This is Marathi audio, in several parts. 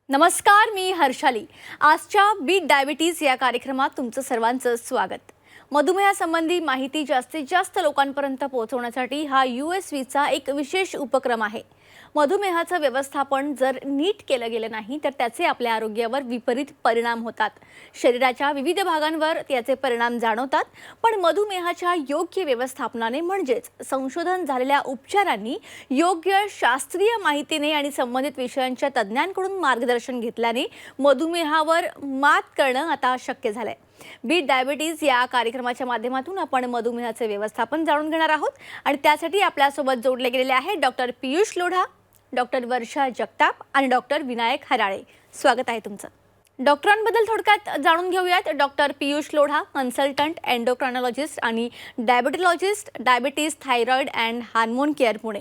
नमस्कार, मी हर्षाली. आजच्या बीट डायबिटीज या कार्यक्रमात तुमचं सर्वांचं स्वागत. मधुमेहासंबंधी माहिती जास्तीत जास्त लोकांपर्यंत पोहोचवण्यासाठी हा USVचा एक विशेष उपक्रम आहे. मधुमेहाचं व्यवस्थापन जर नीट केलं गेलं नाही तर त्याचे आपल्या आरोग्यावर विपरीत परिणाम होतात. शरीराच्या विविध भागांवर याचे परिणाम जाणवतात. पण मधुमेहाच्या योग्य व्यवस्थापनाने म्हणजेच संशोधन झालेल्या उपचारांनी, योग्य शास्त्रीय माहितीने आणि संबंधित विषयांच्या तज्ज्ञांकडून मार्गदर्शन घेतल्याने मधुमेहावर मात करणं आता शक्य झालंय. बीट डायबिटीज या कार्यक्रमाच्या माध्यमातून आपण मधुमेहाचे व्यवस्थापन जाणून घेणार आहोत आणि त्यासाठी आपल्यासोबत जोडले गेलेले आहेत डॉक्टर पियुष लोढा, डॉक्टर वर्षा जगताप आणि डॉक्टर विनायक हराळे. स्वागत आहे तुमचं. डॉक्टरांबद्दल थोडक्यात जाणून घेऊयात. Doctor Piyush Lodha, consultant endocrinologist आणि diabetologist, diabetes, thyroid and hormone care, Pune.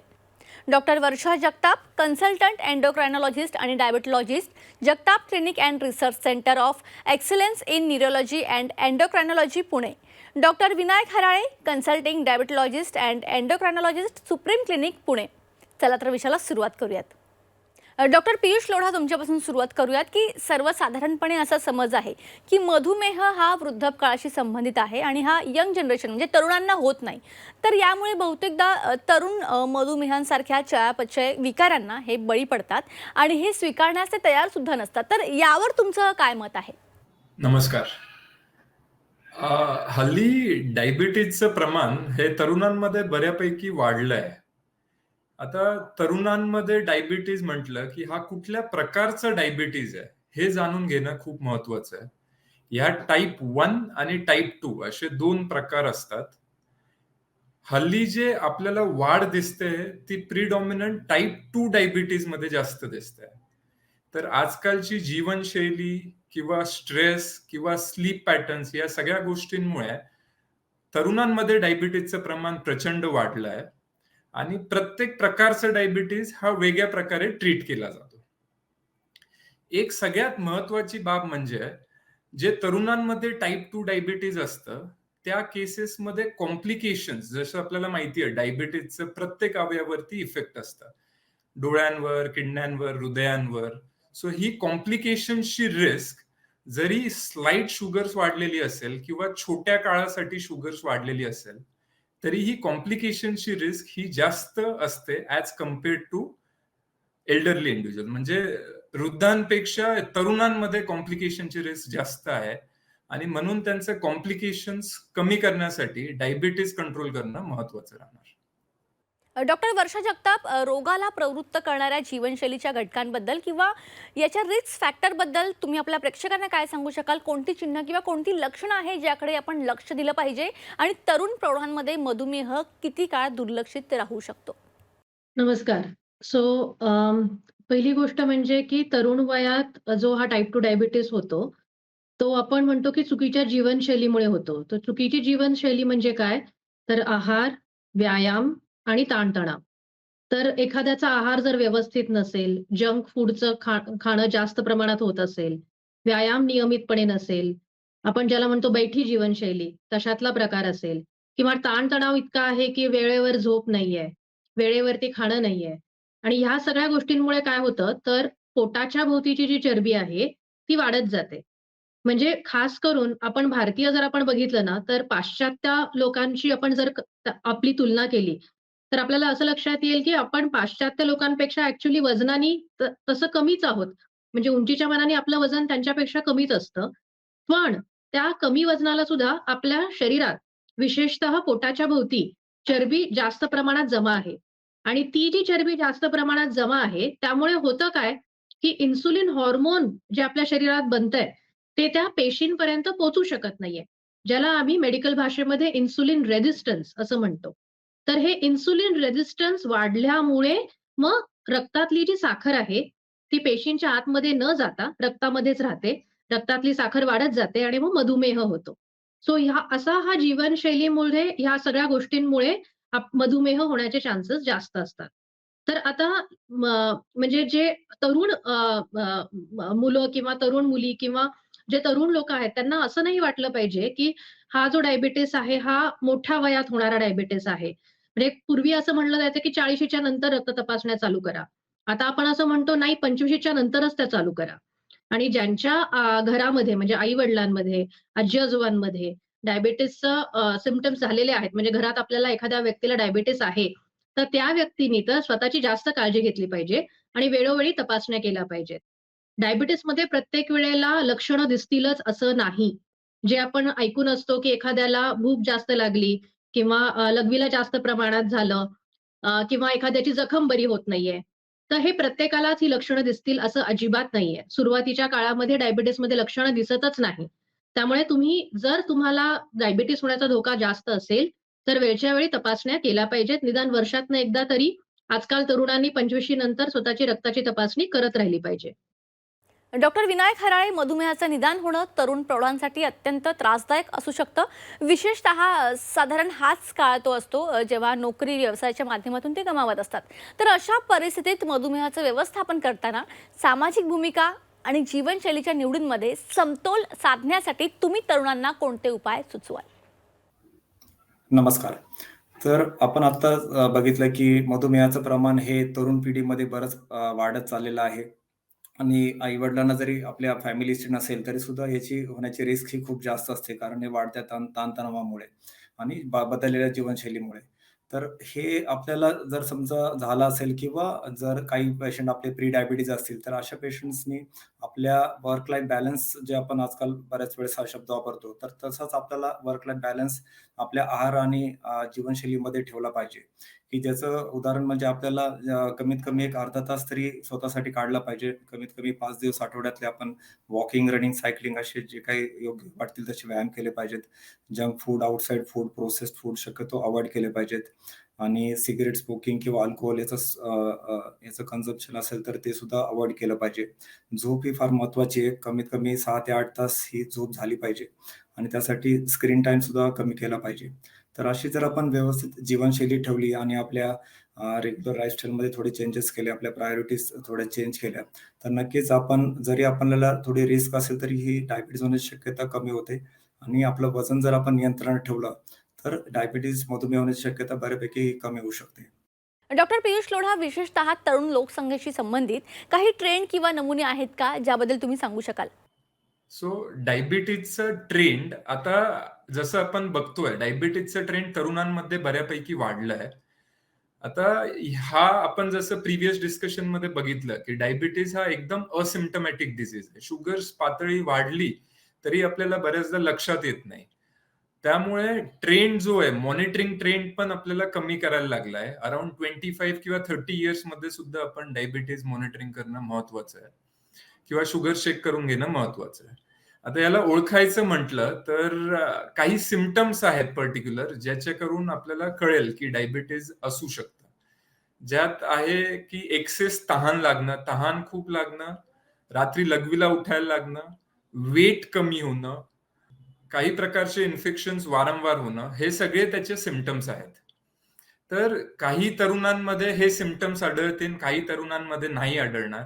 Doctor Varsha Jagtap, consultant endocrinologist आणि diabetologist, Jagtap clinic and research centre of excellence in neurology and endocrinology, Pune. Doctor Vinayak Harale, consulting diabetologist and endocrinologist, supreme clinic, Pune. चला तर विषयाला सुरुवात करूयात. डॉक्टर पियुष लोढा, तुमच्यापासून सुरुवात करूयात की सर्वसाधारणपणे असा समज आहे की मधुमेह हा वृद्धपकाळाशी संबंधित आहे आणि हा यंग जनरेशन म्हणजे तरुणांना होत नाही. तर यामुळे बहुतेकदा तरुण मधुमेहांसारख्या चयापचय विकारांना हे बळी पडतात आणि हे स्वीकारण्यास ते तयार सुद्धा नसतात. तर यावर तुमचं काय मत आहे? नमस्कार. हल्ली डायबिटीजचं प्रमाण हे तरुणांमध्ये बऱ्यापैकी वाढलंय. आता तरुणांमध्ये डायबिटीज म्हटलं की हा कुठल्या प्रकारचं डायबिटीज आहे हे जाणून घेणं खूप महत्वाचं आहे. ह्या टाईप 1 आणि टाईप 2 असे 2 प्रकार असतात. हल्ली जे आपल्याला वाढ दिसते ती प्रिडॉमिनंट टाईप 2 डायबिटीज मध्ये जास्त दिसते. तर आजकालची जीवनशैली किंवा स्ट्रेस किंवा स्लीप पॅटर्न्स या सगळ्या गोष्टींमुळे तरुणांमध्ये डायबिटीजचं प्रमाण प्रचंड वाढलं आहे आणि प्रत्येक प्रकारचं डायबिटीज हा वेगळ्या प्रकारे ट्रीट केला जातो. एक सगळ्यात महत्वाची बाब म्हणजे जे तरुणांमध्ये टाईप 2 डायबिटीज असतं त्या केसेसमध्ये कॉम्प्लिकेशन्स, जसं आपल्याला माहिती आहे डायबिटीजचं प्रत्येक अवयवावरती इफेक्ट असतात, डोळ्यांवर, किडण्यांवर, हृदयांवर. सो ही कॉम्प्लिकेशन्सची रिस्क जरी स्लाइट शुगर्स वाढलेली असेल किंवा छोट्या काळासाठी शुगर्स वाढलेली असेल तरी ही कॉम्प्लिकेशनची रिस्क ही जास्त असते as compared to elderly individual. म्हणजे वृद्धांपेक्षा तरुणांमध्ये कॉम्प्लिकेशनची रिस्क जास्त आहे आणि म्हणून त्यांचे कॉम्प्लिकेशन्स कमी करण्यासाठी डायबिटीज कंट्रोल करणं महत्वाचं राहणार. डॉक्टर वर्षा जगताप, रोगाला प्रवृत्त करणाऱ्या जीवनशैलीच्या घटकांबद्दल किंवा याच्या रिस्क फॅक्टरबद्दल तुम्ही आपल्या प्रेक्षकांना काय सांगू शकाल? कोणती चिन्ह किंवा कोणती लक्षणं आहे ज्याकडे आपण लक्ष दिलं पाहिजे आणि तरुण प्रौढांमध्ये मधुमेह किती काळ दुर्लक्षित राहू शकतो? नमस्कार. सो पहिली गोष्ट म्हणजे की तरुण वयात जो हा टाइप 2 डायबिटीज होतो, तो आपण म्हणतो की चुकीच्या जीवनशैलीमुळे होतो. तर चुकीची जीवनशैली म्हणजे काय? तर आहार, व्यायाम आणि ताणतणाव. तर एखाद्याचा आहार जर व्यवस्थित नसेल, जंक फूडचं खाणं जास्त प्रमाणात होत असेल, व्यायाम नियमितपणे नसेल, आपण ज्याला म्हणतो बैठी जीवनशैली तशातला प्रकार असेल किंवा ताणतणाव इतका आहे की वेळेवर झोप नाहीये, वेळेवरती खाणं नाहीये आणि ह्या सगळ्या गोष्टींमुळे काय होतं, तर पोटाच्या भोवतीची जी चरबी आहे, ती वाढत जाते. म्हणजे खास करून आपण भारतीय जर आपण बघितलं ना, तर पाश्चात्य लोकांशी आपण जर आपली तुलना केली, तर आपल्याला असं लक्षात येईल, की आपण पाश्चात्य लोकांपेक्षा ॲक्चुअली वजनाने तसं कमीच आहोत. म्हणजे उंचीच्या मानाने आपलं वजन त्यांच्यापेक्षा कमीच असतं. पण त्या कमी वजनाला सुद्धा आपल्या शरीरात, विशेषतः पोटाच्या भोवती चरबी जास्त प्रमाणात जमा आहे. आणि ती जी चरबी जास्त प्रमाणात जमा आहे, त्यामुळे होतं काय, की इन्सुलिन हार्मोन जे आपल्या शरीरात बनतंय, ते त्या पेशींपर्यंत पोहोचू शकत नाहीये. ज्याला आम्ही मेडिकल भाषेमध्ये इन्सुलिन रेझिस्टन्स असं म्हणतो. तर हे इन्सुलिन रेझिस्टन्स वाढल्यामुळे मग रक्तातली जी साखर आहे, ती पेशींच्या आतमध्ये न जाता रक्तामध्येच राहते. रक्तातली साखर वाढत जाते आणि मग मधुमेह होतो. सो हा जीवनशैलीमुळे ह्या सगळ्या गोष्टींमुळे मधुमेह होण्याचे चान्सेस जास्त असतात. तर आता म्हणजे जे तरुण मुलं किंवा तरुण मुली किंवा जे तरुण लोकं आहेत, त्यांना असं नाही वाटलं पाहिजे, की हा जो डायबिटीज आहे, हा मोठ्या वयात होणारा डायबिटीज आहे. म्हणजे पूर्वी असं म्हणलं जायचं, की 40च्या नंतर रक्त तपासण्या चालू करा. आता आपण असं म्हणतो नाही 25च्या नंतरच त्या चालू करा. आणि ज्यांच्या घरामध्ये म्हणजे आई-वडिलांमध्ये, आजी-आजोबांमध्ये डायबिटीसचं सिम्प्टम्स झालेले आहेत, म्हणजे घरात आपल्याला एखाद्या व्यक्तीला डायबिटीस आहे, तर त्या व्यक्तीनी तर स्वतःची जास्त काळजी घेतली पाहिजे आणि वेळोवेळी तपासण्या केल्या पाहिजेत. डायबिटीसमध्ये प्रत्येक वेळेला लक्षणं दिसतीलच असं नाही. जे आपण ऐकून असतो, की एखाद्याला भूक जास्त लागली किंवा लघवीला जास्त प्रमाणात झालं किंवा एखाद्याची जखम बरी होत नाहीये. तर हे प्रत्येकालाच ही लक्षणं दिसतील असं अजिबात नाहीये. सुरुवातीच्या काळामध्ये डायबिटीसमध्ये लक्षणं दिसतच नाही. त्यामुळे जर तुम्हाला डायबिटीस होण्याचा धोका जास्त असेल, तर वेळच्या वेळी तपासण्या केल्या पाहिजेत. निदान वर्षातनं एकदा तरी आजकाल तरुणांनी 25शी नंतर स्वतःची रक्ताची तपासणी करत राहिली पाहिजे. डॉक्टर विनायक हराळे, मधुमेहाचं निदान होणं तरुण प्रौढांसाठी अत्यंत त्रासदायक असू शकतं. विशेषतः साधारण हाच काळ तो असतो जेव्हा नोकरी व्यवसायाच्या माध्यमातून ते गमावत असतात. तर अशा परिस्थितीत मधुमेहाचं व्यवस्थापन करताना सामाजिक भूमिका आणि जीवनशैलीच्या निवडींमध्ये समतोल साधण्यासाठी तुम्ही तरुणांना कोणते उपाय सुचवाल? नमस्कार. तर आपण आता बघितलं की मधुमेहाचं प्रमाण हे तरुण पिढीमध्ये बरंच वाढत चाललेलं आहे आणि आई-वडिलांना जरी आपल्या फॅमिली हिस्ट्री नसेल, तरी सुद्धा याची होण्याची रिस्क ही खूप जास्त असते. कारण हे वाढत्या ताणतणावामुळे आणि बदललेल्या जीवनशैलीमुळे. तर हे आपल्याला जर समजा झालं असेल किंवा जर काही पेशंट आपले प्री डायबिटीज असतील, तर अशा पेशंट्सनी आपल्या वर्क लाईफ बॅलन्स जे आपण आजकाल बऱ्याच वेळेस हा शब्द वापरतो, तर तसाच आपल्याला वर्क लाईफ बॅलन्स आपल्या आहार आणि जीवनशैलीमध्ये ठेवला पाहिजे, की ज्याचं उदाहरण म्हणजे आपल्याला कमीत कमी एक अर्धा तास तरी स्वतःसाठी काढला पाहिजे. कमीत कमी 5 दिवस आठवड्यातले आपण वॉकिंग, रनिंग, सायकलिंग असे जे काही योग्य वाटतील तसे व्यायाम केले पाहिजेत. Junk food, outside food, processed food शक्यतो अव्हॉइड केले पाहिजेत आणि सिगारेट स्मोकिंग किंवा अल्कोहोल याचं कन्झम्पशन असेल तर ते सुद्धा अव्हॉइड केलं पाहिजे. झोप ही फार महत्त्वाची आहे. कमीत कमी 6 ते 8 तास ही झोप झाली पाहिजे आणि त्यासाठी स्क्रीन टाईम सुद्धा कमी केला पाहिजे. तर अशी जर आपण व्यवस्थित जीवनशैली ठेवली आणि आपल्या रेग्युलर लाईफस्टाईलमध्ये थोडे चेंजेस केले, आपल्या प्रायोरिटीज थोड्या चेंज केल्या, तर नक्कीच जरी आपल्याला थोडी रिस्क असेल तरी ही डायबिटीज होण्याची शक्यता कमी होते आणि आपलं वजन जर आपण नियंत्रणात ठेवलं, तर डायबिटीज, मधुमेह होण्याची शक्यता बऱ्यापैकी कमी होऊ शकते. डॉक्टर पियुष लोढा, विशेषतः तरुण लोकसंख्येशी संबंधित काही ट्रेंड किंवा नमुने आहेत का ज्याबद्दल तुम्ही सांगू शकाल? सो डायबिटीजचं ट्रेंड आता जसं आपण बघतोय, डायबिटीजचं ट्रेंड तरुणांमध्ये बऱ्यापैकी वाढलंय. आता हा आपण जसं प्रिव्हियस डिस्कशनमध्ये बघितलं, की डायबिटीज हा एकदम असिम्प्टमॅटिक डिसीज आहे. शुगर पातळी वाढली तरी आपल्याला बऱ्याचदा लक्षात येत नाही. त्यामुळे ट्रेंड जो आहे, मॉनिटरिंग ट्रेंड पण आपल्याला कमी करायला लागलाय. अराउंड 25 किंवा 30 इयर्समध्ये सुद्धा आपण डायबिटीज मॉनिटरिंग करणं महत्वाचं आहे किंवा शुगर चेक करून घेणं महत्वाचं आहे. आता याला ओळखायचं म्हटलं तर काही सिम्प्टम्स आहेत पर्टिक्युलर ज्याच्या करून आपल्याला कळेल की डायबिटीज असू शकतं. ज्यात आहे की एक्सेस तहान लागणं, तहान खूप लागणं, रात्री लघवीला उठायला लागणं, वेट कमी होणं, काही प्रकारचे इन्फेक्शन्स वारंवार होणं, हे सगळे त्याचे सिम्प्टम्स आहेत. तर काही तरुणांमध्ये हे सिम्प्टम्स आढळतील, काही तरुणांमध्ये नाही आढळणार.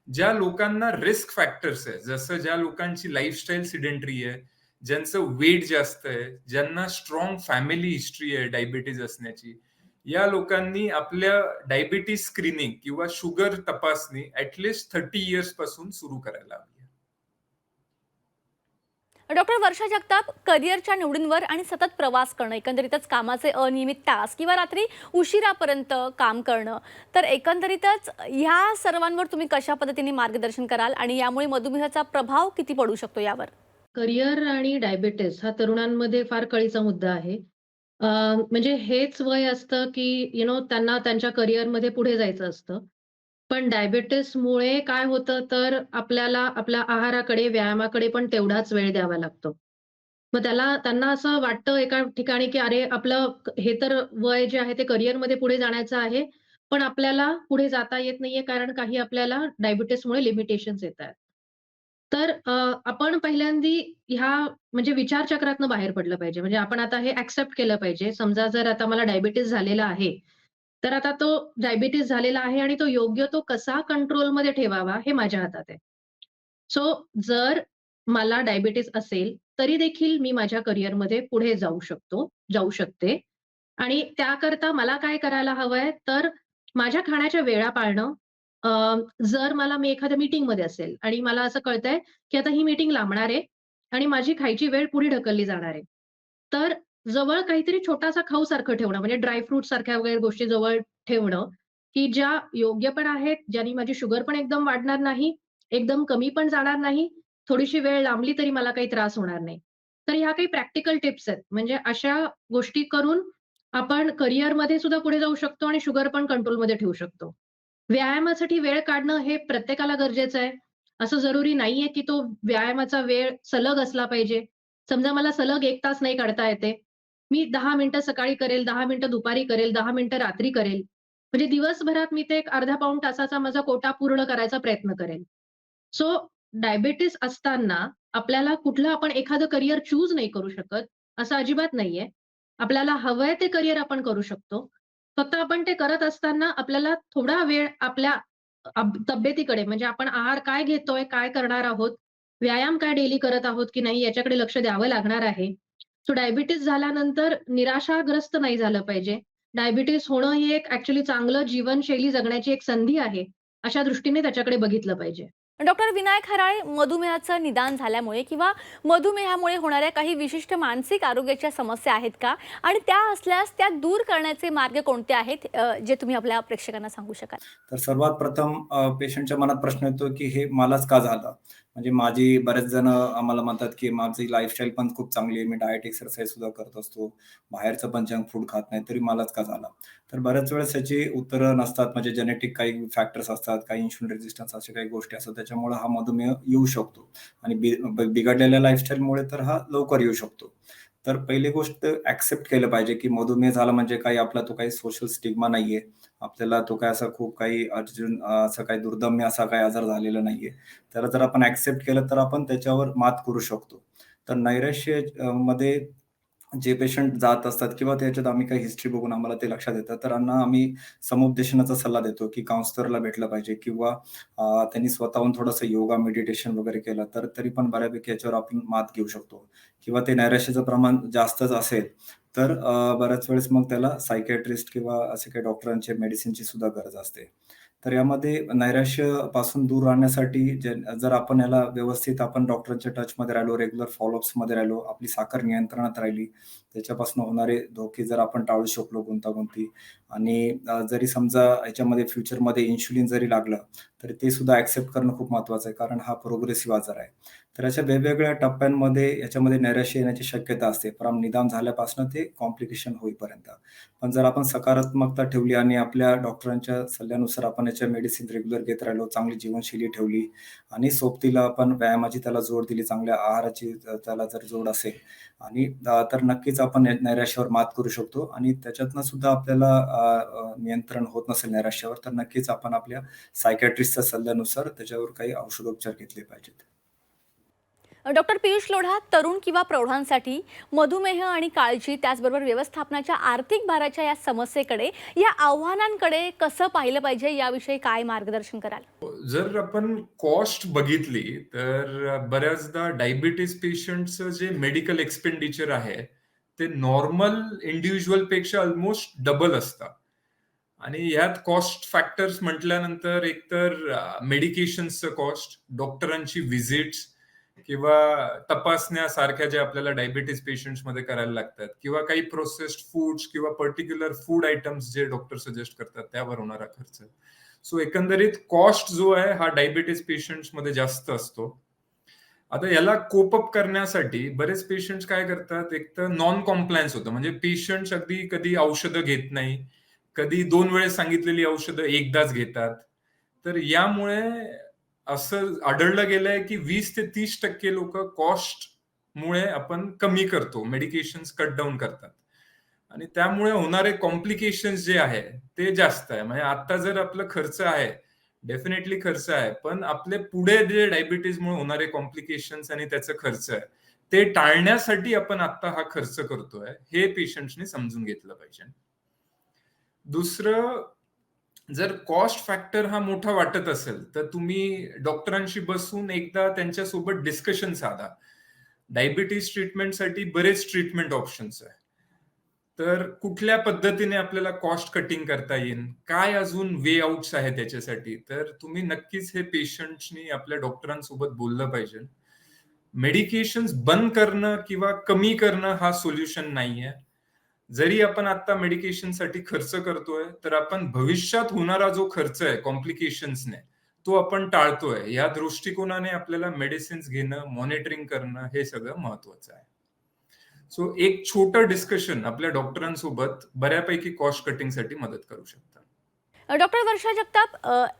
ज्या लोकांना रिस्क फॅक्टर्स आहे, जसं ज्या लोकांची लाईफस्टाईल सिडेंटरी आहे, ज्यांचं वेट जास्त आहे, ज्यांना स्ट्रॉंग फॅमिली हिस्ट्री आहे डायबिटीज असण्याची, या लोकांनी आपल्या डायबिटीज स्क्रीनिंग किंवा शुगर तपासणी ऍटलिस्ट 30 इयर्स पासून सुरू करायला हवी. डॉक्टर वर्षा जगताप, करिअरच्या निवडींवर आणि सतत प्रवास करणं, एकंदरीतच कामाचे अनियमित तास किंवा रात्री उशिरापर्यंत काम करणं, तर एकंदरीतच ह्या सर्वांवर तुम्ही कशा पद्धतीने मार्गदर्शन कराल आणि यामुळे मधुमेहाचा प्रभाव किती पडू शकतो यावर? करिअर आणि डायबिटीस हा तरुणांमध्ये फार कळीचा मुद्दा आहे. म्हणजे हेच वय असतं, की त्यांना त्यांच्या करिअरमध्ये पुढे जायचं असतं. पण डायबिटीसमुळे काय होतं, तर आपल्याला आपल्या आहाराकडे, व्यायामाकडे पण तेवढाच वेळ द्यावा लागतो. मग त्यांना असं वाटतं एका ठिकाणी, की अरे आपलं हे तर वय जे आहे ते करिअरमध्ये पुढे जाण्याचं आहे, पण आपल्याला पुढे जाता येत नाहीये कारण काही आपल्याला डायबिटीसमुळे लिमिटेशन्स येतायत. तर आपण पहिल्यांदी ह्या म्हणजे विचारचक्रातनं बाहेर पडलं पाहिजे. म्हणजे आपण आता हे एक्सेप्ट केलं पाहिजे. समजा जर आता मला डायबिटीस झालेला आहे, तर आता तो डायबिटीस झालेला आहे आणि तो योग्य तो कसा कंट्रोलमध्ये ठेवावा हे माझ्या हातात आहे. सो जर मला डायबिटीस असेल, तरी देखील मी माझ्या करिअरमध्ये पुढे जाऊ शकते आणि त्याकरता मला काय करायला हवंय, तर माझ्या खाण्याच्या वेळा पाळणं, जर मी एखाद्या मीटिंगमध्ये असेल आणि मला असं कळतंय, की आता ही मीटिंग लांबणार आहे आणि माझी खायची वेळ पुढे ढकलली जाणार आहे. तर जवळ काहीतरी छोटासा खाऊसारखं ठेवणं, म्हणजे ड्राय फ्रुट सारख्या वगैरे गोष्टी जवळ ठेवणं, की ज्या योग्य पण आहेत, ज्यानी माझी शुगर पण एकदम वाढणार नाही, एकदम कमी पण जाणार नाही, थोडीशी वेळ लांबली तरी मला काही त्रास होणार नाही. तर ह्या काही प्रॅक्टिकल टिप्स आहेत. म्हणजे अशा गोष्टी करून आपण करिअरमध्ये सुद्धा पुढे जाऊ शकतो आणि शुगर पण कंट्रोलमध्ये ठेवू शकतो. व्यायामासाठी वेळ काढणं हे प्रत्येकाला गरजेचं आहे. असं जरुरी नाहीये, की तो व्यायामाचा वेळ सलग असला पाहिजे. समजा मला सलग 1 तास नाही काढता येत आहे. मी 10 मिनिटं सकाळी करेल, 10 मिनिटं दुपारी करेल, 10 मिनिटं रात्री करेल. म्हणजे दिवसभरात मी ते एक अर्धा पाऊण तासाचा माझा कोटा पूर्ण करायचा प्रयत्न करेल. सो डायबिटीज असताना आपल्याला कुठलं आपण एखादं करियर चूज नाही करू शकत, असं अजिबात नाहीये. आपल्याला हवंय ते करियर आपण करू शकतो. फक्त आपण ते करत असताना आपल्याला थोडा वेळ आपल्या तब्येतीकडे म्हणजे आपण आहार काय घेतोय, काय करणार आहोत, व्यायाम काय डेली करत आहोत की नाही याच्याकडे लक्ष द्यावं लागणार आहे. सो डायबिटीज झाल्यानंतर निराशाग्रस्त नाही झालं पाहिजे. डायबिटीज होणं ही एक ॲक्चुअली चांगलं जीवनशैली जगण्याची एक संधी आहे. अशा दृष्टीने त्याच्याकडे बघितलं पाहिजे. डॉक्टर विनायक हराळे, मधुमेहाचं निदान झाल्यामुळे किंवा मधुमेहामुळे होणाऱ्या काही विशिष्ट मानसिक आरोग्याच्या समस्या आहेत का? आणि त्या असल्यास त्या दूर करण्याचे मार्ग कोणते आहेत, जे तुम्ही आपल्या प्रेक्षकांना सांगू शकाल? तर सर्वात प्रथम पेशंटच्या मनात प्रश्न येतो, की हे मलाच का झालं? म्हणजे बरेच जण आम्हाला म्हणतात, की माझी लाईफस्टाईल पण खूप चांगली आहे. मी डाएट, एक्सरसाइज सुद्धा करत असतो. बाहेरचं पण जंक फूड खात नाही, तरी मलाच का झालं? तर बऱ्याच वेळेस याची उत्तरं नसतात. म्हणजे जेनेटिक काही फॅक्टर्स असतात, काही इन्शुलिन रेझिस्टन्स अशा काही गोष्टी असतात. त्याच्यामुळे हा मधुमेह येऊ शकतो आणि बिघडलेल्या लाईफस्टाईलमुळे तर हा लवकर येऊ शकतो. तर पहिली गोष्ट ॲक्सेप्ट केलं पाहिजे, की मधुमेह झाला म्हणजे काही आपला तो काही सोशल स्टिग्मा नाहीये. आपल्याला तो काय असा खूप काही अर्जुन असं काही दुर्दम्य असा काही आजार झालेला नाहीये. त्याला जर आपण ॲक्सेप्ट केलं तर आपण त्याच्यावर मात करू शकतो. तर नैराश्य मध्ये जे पेशंट जात असतात किंवा त्याच्यात आम्ही काही हिस्ट्री बघून आम्हाला ते लक्षात येतं, तर त्यांना आम्ही समुपदेशनाचा सल्ला देतो, की काउन्सिलरला भेटलं पाहिजे किंवा त्यांनी स्वतःहून थोडंसं योगा, मेडिटेशन वगैरे केलं, तर तरी पण बऱ्यापैकी याच्यावर आपण मात घेऊ शकतो. किंवा ते नैराश्याचं प्रमाण जास्तच असेल, तर बऱ्याच वेळेस मग त्याला सायकियाट्रिस्ट किंवा असे काही डॉक्टरांची मेडिसिनची सुद्धा गरज असते. तर यामध्ये नैराश्यापासून दूर राहण्यासाठी जर आपण याला व्यवस्थित आपण डॉक्टरांच्या टचमध्ये राहिलो, रेग्युलर फॉलोअप्समध्ये राहिलो, आपली साखर नियंत्रणात राहिली, त्याच्यापासून होणारे धोके जर आपण टाळू शकलो, गुंतागुंती आणि जरी समजा याच्यामध्ये फ्युचरमध्ये इन्शुलिन जरी लागलं, तर ते सुद्धा ॲक्सेप्ट करणं खूप महत्त्वाचं आहे. कारण हा प्रोग्रेसिव्ह आजार आहे. तर अशा वेगवेगळ्या टप्प्यांमध्ये याच्यामध्ये नैराश्य येण्याची शक्यता असते. पण निदान झाल्यापासून ते कॉम्प्लिकेशन होईपर्यंत. पण जर आपण सकारात्मकता ठेवली आणि आपल्या डॉक्टरांच्या सल्ल्यानुसार आपण याच्या मेडिसिन रेग्युलर घेत राहिलो, चांगली जीवनशैली ठेवली आणि सोबतीला आपण व्यायामाची त्याला जोड दिली, चांगल्या आहाराची त्याला जर जोड असेल आणि तर नक्कीच आपण नैराश्यावर मात करू शकतो आणि त्याच्यातनं सुद्धा आपल्याला नियंत्रण होत नसेल नैराश्यावर, तर नक्कीच आपण आपल्या सायकियाट्रिस्टच्या सल्ल्यानुसार त्याच्यावर काही औषधोपचार घेतले पाहिजेत. डॉक्टर पियुष लोढा, तरुण किंवा प्रौढांसाठी मधुमेह आणि काळजी, त्याचबरोबर व्यवस्थापनाच्या आर्थिक भाराच्या या समस्येकडे, या आव्हानांकडे कसं पाहिलं पाहिजे, याविषयी काय मार्गदर्शन कराल? जर आपण कॉस्ट बघितली तर बऱ्याचदा डायबिटीज पेशंटचं जे मेडिकल एक्सपेंडिचर आहे ते नॉर्मल इंडिव्हिज्युअल पेक्षा ऑलमोस्ट डबल असतं. आणि यात कॉस्ट फॅक्टर्स म्हटल्यानंतर एकतर मेडिकेशन्सचं कॉस्ट, डॉक्टरांची व्हिजिट्स किंवा तपासण्या सारख्या ज्या आपल्याला डायबिटीज पेशंट्समध्ये करायला लागतात किंवा काही प्रोसेस्ड फूड्स किंवा पर्टिक्युलर फूड आयटम्स जे डॉक्टर सजेस्ट करतात त्यावर होणारा खर्च. सो एकंदरीत कॉस्ट जो आहे हा डायबिटीज पेशंट्समध्ये जास्त असतो. आता याला कोप अप करण्यासाठी बरेच पेशंट्स काय करतात, एक तर नॉन कॉम्प्लायन्स होतं. म्हणजे पेशंट्स अगदी कधी औषधं घेत नाही, कधी 2 वेळेस सांगितलेली औषधं एकदाच घेतात. तर यामुळे असं आढळलं गेलंय, की 20% ते 30% लोकं कॉस्टमुळे आपण कमी करतो, मेडिकेशन्स कट डाउन करतात. आणि त्यामुळे होणारे कॉम्प्लिकेशन्स जे आहे ते जास्त आहे. म्हणजे आता जर आपलं खर्च आहे, डेफिनेटली खर्च आहे. पण आपले पुढे जे डायबिटीजमुळे होणारे कॉम्प्लिकेशन्स आणि त्याचा खर्च आहे, ते टाळण्यासाठी आपण आता हा खर्च करतोय, हे पेशंट्सनी समजून घेतलं पाहिजे. दुसरं, जर कॉस्ट फॅक्टर हा मोठा वाटत असेल, तर तुम्ही डॉक्टरांशी बसून एकदा त्यांच्यासोबत डिस्कशन साधा. डायबिटीज ट्रीटमेंटसाठी बरेच ट्रीटमेंट ऑप्शन्स आहे. तर कुठल्या पद्धतीने आपल्याला कॉस्ट कटिंग करता येईल, काय अजून वे आउट्स आहेत त्याच्यासाठी, तर तुम्ही नक्कीच हे पेशंट्सनी आपल्या डॉक्टरांसोबत बोललं पाहिजे. मेडिकेशन्स बंद करणं किंवा कमी करणं हा सोल्युशन नाहीये. जरी आपण आता मेडिकेशनसाठी खर्च करतोय, तर आपण भविष्यात होणारा जो खर्च आहे कॉम्प्लिकेशन्सने, तो आपण टाळतोय. या दृष्टिकोनाने आपल्याला मेडिसिन्स घेणं, मॉनिटरिंग करणं हे सगळं महत्वाचं आहे. सो एक छोटं डिस्कशन आपल्या डॉक्टरांसोबत बऱ्यापैकी कॉस्ट कटिंगसाठी मदत करू शकतं. डॉक्टर वर्षा जगताप,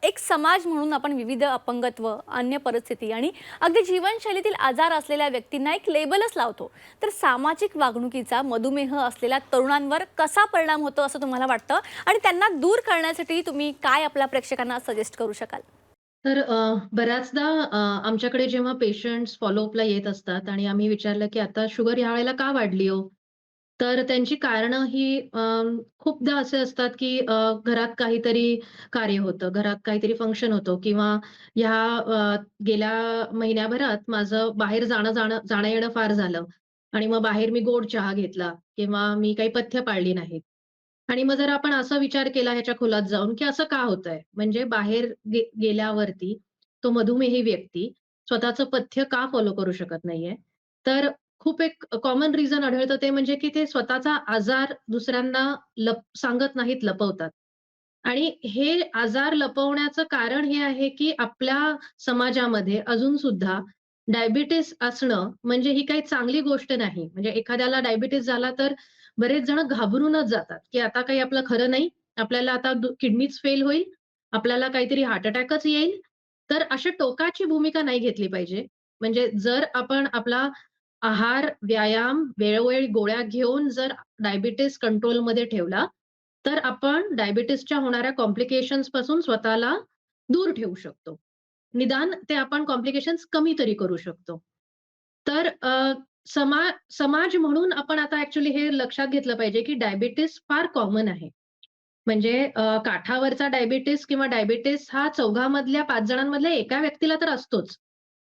एक समाज म्हणून आपण विविध अपंगत्व, अन्य परिस्थिती आणि अगदी जीवनशैलीतील आजार असलेल्या व्यक्तींना एक लेबलच लावतो. तर सामाजिक वागणुकीचा मधुमेह असलेल्या तरुणांवर कसा परिणाम होतो असं तुम्हाला वाटतं, आणि त्यांना दूर करण्यासाठी तुम्ही काय आपल्या प्रेक्षकांना सजेस्ट करू शकाल? तर बऱ्याचदा आमच्याकडे जेव्हा पेशंट्स फॉलोअपला येत असतात आणि आम्ही विचारलं, की "आता शुगर ह्या वेळेला का वाढली हो?" तर त्यांची कारणं ही खूपदा असे असतात, की घरात काहीतरी कार्य होतं, घरात काहीतरी फंक्शन होतं किंवा ह्या गेल्या महिन्याभरात माझं बाहेर जाणं-येणं फार झालं आणि मग बाहेर मी गोड चहा घेतला किंवा मी काही पथ्य पाळली नाहीत. आणि मग जर आपण असा विचार केला ह्याच्या खोलात जाऊन, की असं का होतंय? म्हणजे बाहेर गेल्यावरती तो मधुमेही व्यक्ती स्वतःचं पथ्य का फॉलो करू शकत नाहीये? तर खूप एक कॉमन रिझन आढळतं ते म्हणजे की ते स्वतःचा आजार दुसऱ्यांना सांगत नाहीत, लपवतात. आणि हे आजार लपवण्याचं कारण हे आहे, की आपल्या समाजामध्ये अजून सुद्धा डायबिटीज असणं म्हणजे ही काही चांगली गोष्ट नाही. म्हणजे एखाद्याला डायबिटीज झाला तर बरेच जण घाबरूनच जातात, की आता काही आपलं खरं नाही. आपल्याला आता किडनीच फेल होईल. आपल्याला काहीतरी हार्ट अटॅकच येईल. तर अशी टोकाची भूमिका नाही घेतली पाहिजे. म्हणजे जर आपण आपला आहार, व्यायाम, वेळोवेळी गोळ्या घेऊन जर डायबिटीज कंट्रोलमध्ये ठेवला, तर आपण डायबिटीजच्या होणाऱ्या कॉम्प्लिकेशन्सपासून स्वतःला दूर ठेवू शकतो. निदान ते आपण कॉम्प्लिकेशन्स कमी तरी करू शकतो. तर समाज म्हणून आपण आता ॲक्चुअली हे लक्षात घेतलं पाहिजे, की डायबिटीज फार कॉमन आहे. म्हणजे काठावरचा डायबिटीज किंवा डायबिटीज हा चौघामधल्या 5 जणांमधल्या एका व्यक्तीला तर असतोच.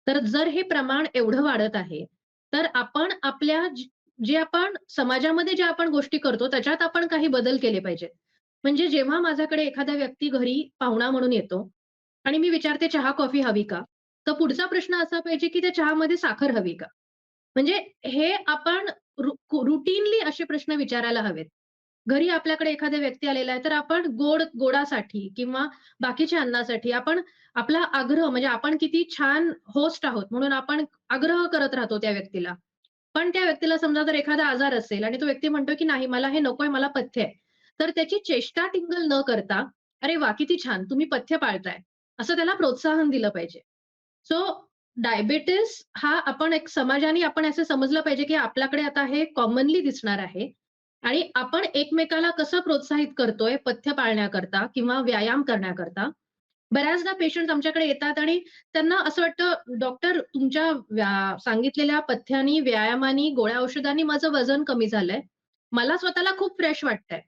तर जर हे प्रमाण एवढं वाढत आहे, तर आपण आपल्या जे आपण समाजामध्ये ज्या आपण गोष्टी करतो, त्याच्यात आपण काही बदल केले पाहिजेत. म्हणजे जेव्हा माझ्याकडे एखादा व्यक्ती घरी पाहुणा म्हणून येतो आणि मी विचारते, "चहा, कॉफी हवी का?" तर पुढचा प्रश्न असा पाहिजे, की त्या चहामध्ये साखर हवी का? म्हणजे हे आपण रुटीनली असे प्रश्न विचारायला हवेत. घरी आपल्याकडे एखादा व्यक्ती आलेला आहे, तर आपण गोडासाठी किंवा बाकीच्या अन्नासाठी आपण आपला आग्रह म्हणजे आपण किती छान होस्ट आहोत म्हणून आपण आग्रह करत राहतो त्या व्यक्तीला. पण त्या व्यक्तीला समजा जर एखादा आजार असेल आणि तो व्यक्ती म्हणतो, की "नाही मला हे नकोय, मला पथ्य आहे." तर त्याची चेष्टा-टिंगल न करता, "अरे वाह! किती छान तुम्ही पथ्य पाळताय." असं त्याला प्रोत्साहन दिलं पाहिजे. सो डायबिटीज हा आपण एक समाजाने आपण असं समजलं पाहिजे, की आपल्याकडे आता हे कॉमनली दिसणार आहे आणि आपण एकमेकाला कसं प्रोत्साहित करतोय पथ्य पाळण्याकरता किंवा व्यायाम करण्याकरता. बऱ्याचदा पेशंट्स आमच्याकडे येतात आणि त्यांना असं वाटतं, "डॉक्टर तुमच्या सांगितलेल्या पथ्यानी, व्यायामानी, गोळ्या औषधांनी माझं वजन कमी झालंय. मला स्वतःला खूप फ्रेश वाटतंय.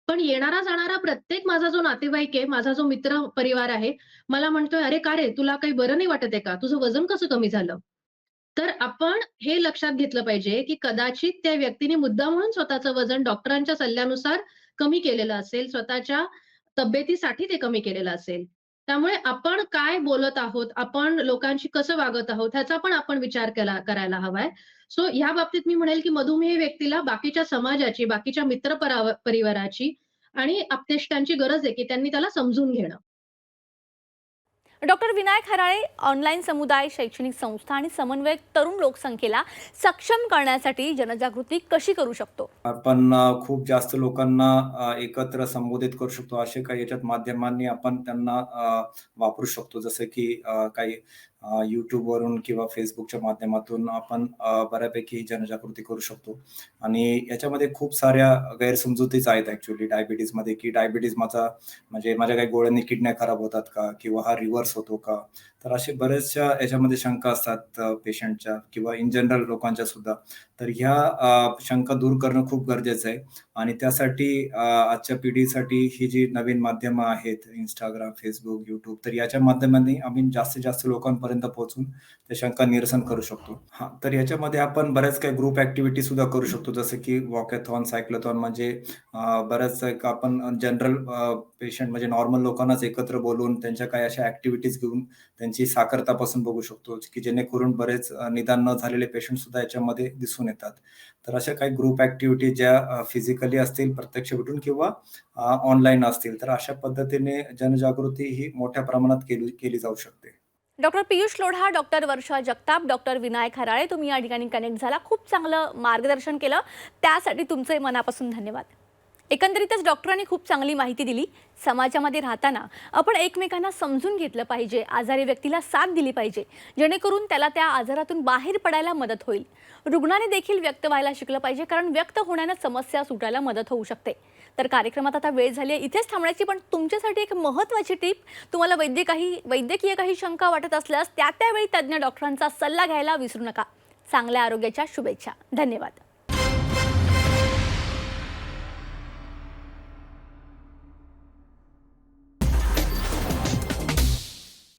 पण येणारा-जाणारा प्रत्येक माझा जो नातेवाईक आहे, माझा जो मित्र परिवार आहे, मला म्हणतोय, "अरे का रे, तुला काही बरं नाही वाटत आहे का? तुझं वजन कसं कमी झालं?" तर आपण हे लक्षात घेतलं पाहिजे, की कदाचित त्या व्यक्तीने मुद्दामहून स्वतःचं वजन डॉक्टरांच्या सल्ल्यानुसार कमी केलेलं असेल, स्वतःच्या तब्येतीसाठी ते कमी केलेलं असेल. त्यामुळे आपण काय बोलत आहोत, आपण लोकांशी कसं वागत आहोत, ह्याचा पण आपण विचार करायला हवाय. सो ह्या बाबतीत मी म्हणेल, की मधुमेह व्यक्तीला बाकीच्या समाजाची, बाकीच्या परिवाराची आणि आप्तेष्टांची गरज आहे, की त्यांनी त्याला समजून घेणं. डॉक्टर विनायक हराळे, ऑनलाईन समुदाय, शैक्षणिक संस्था आणि समन्वयक तरुण लोकसंख्येला सक्षम करण्यासाठी जनजागृती कशी करू शकतो? आपण खूप जास्त लोकांना एकत्र संबोधित करू शकतो. असे काही याच्यात माध्यमांनी आपण त्यांना वापरू शकतो. जसं की काही YouTubeवरून किंवा Facebookच्या माध्यमातून आपण बऱ्यापैकी जनजागृती करू शकतो. आणि याच्यामध्ये खूप साऱ्या गैरसमजुतीच आहेत ॲक्चुअली डायबिटीजमध्ये, की डायबिटीज म्हणजे माझ्या काही गोळ्यांनी किडन्या खराब होतात का? किंवा हा रिव्हर्स होतो का? तर अशा बऱ्याचशा याच्यामध्ये शंका असतात पेशंटच्या किंवा इन जनरल लोकांच्या सुद्धा. तर ह्या शंका दूर करणं खूप गरजेचं आहे आणि त्यासाठी आजच्या पिढीसाठी ही जी नवीन माध्यमं आहेत Instagram, Facebook, YouTube तर याच्या माध्यमांनी आम्ही जास्तीत जास्त लोकांपर्यंत डॉक्टरांपर्यंत पोहोचून ते शंका निरसन करू शकतो. हां, तर याच्यामध्ये आपण बऱ्याच काही ग्रुप ॲक्टिव्हिटी सुद्धा करू शकतो. जसं की वॉकॅथॉन, सायक्लोथॉन म्हणजे बऱ्याच एक आपण जनरल पेशंट म्हणजे नॉर्मल लोकांनाच एकत्र बोलवून त्यांच्या काही अशा ॲक्टिव्हिटीज घेऊन त्यांची साखर तपासून बघू शकतो, की जेणेकरून बरेच निदान न झालेले पेशंट सुद्धा याच्यामध्ये दिसून येतात. तर अशा काही ग्रुप ॲक्टिव्हिटी ज्या फिजिकली असतील प्रत्यक्ष भेटून किंवा ऑनलाईन असतील, तर अशा पद्धतीने जनजागृती ही मोठ्या प्रमाणात केली जाऊ शकते. Doctor Piyush Lodha, doctor Varsha Jagtap, doctor Vinayak Harale, तुम्ही या ठिकाणी कनेक्ट झाला. खूप चांगलं मार्गदर्शन केलं. त्यासाठी तुमचे मनापासून धन्यवाद. एकंदरीतच डॉक्टरांनी खूप चांगली माहिती दिली. समाजामध्ये राहताना आपण एकमेकांना समजून घेतलं पाहिजे, आजारी व्यक्तीला साथ दिली पाहिजे, जेणेकरून त्याला त्या आजारातून बाहेर पडायला मदत होईल. रुग्णाने देखील व्यक्त व्हायला शिकलं पाहिजे, कारण व्यक्त होण्यानं समस्या सुटायला मदत होऊ शकते. तर कार्यक्रमात आता वेळ झाली आहे इथेच थांबण्याची, पण तुमच्यासाठी एक महत्त्वाची टीप. तुम्हाला वैद्यकीय काही शंका वाटत असल्यास त्यावेळी तज्ज्ञ डॉक्टरांचा सल्ला घ्यायला विसरू नका. चांगल्या आरोग्याच्या शुभेच्छा. धन्यवाद.